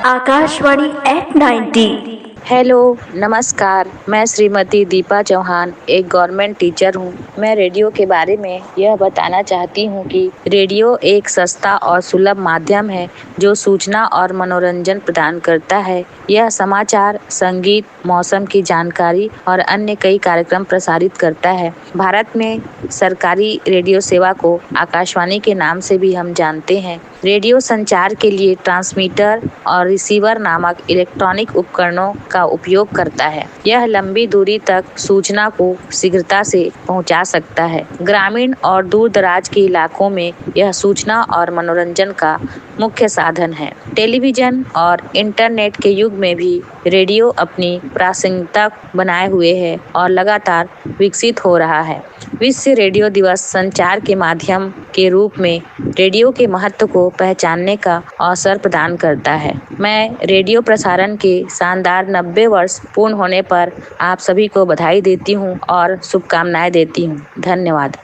Akashvani eight 90। Hello, नमस्कार। मैं श्रीमती दीपा चौहान एक गवर्नमेंट टीचर हूँ। मैं रेडियो के बारे में यह बताना चाहती हूँ कि रेडियो एक सस्ता और सुलभ माध्यम है जो सूचना और मनोरंजन प्रदान करता है। यह समाचार, संगीत, मौसम की जानकारी और अन्य कई कार्यक्रम प्रसारित करता है। भारत में सरकारी रेडियो सेवा को आकाशवाणी के नाम से भी हम जानते हैं। रेडियो संचार के लिए ट्रांसमीटर और रिसीवर नामक इलेक्ट्रॉनिक उपकरणों का उपयोग करता है। यह लंबी दूरी तक सूचना को शीघ्रता से पहुंचा सकता है। ग्रामीण और दूर दराज के इलाकों में यह सूचना और मनोरंजन का मुख्य साधन है। टेलीविजन और इंटरनेट के युग में भी रेडियो अपनी प्रासंगिकता बनाए हुए है और लगातार विकसित हो रहा है। विश्व रेडियो दिवस संचार के माध्यम के रूप में रेडियो के महत्व को पहचानने का अवसर प्रदान करता है। मैं रेडियो प्रसारण के शानदार 90 वर्ष पूर्ण होने पर आप सभी को बधाई देती हूँ और शुभकामनाएं देती हूँ। धन्यवाद।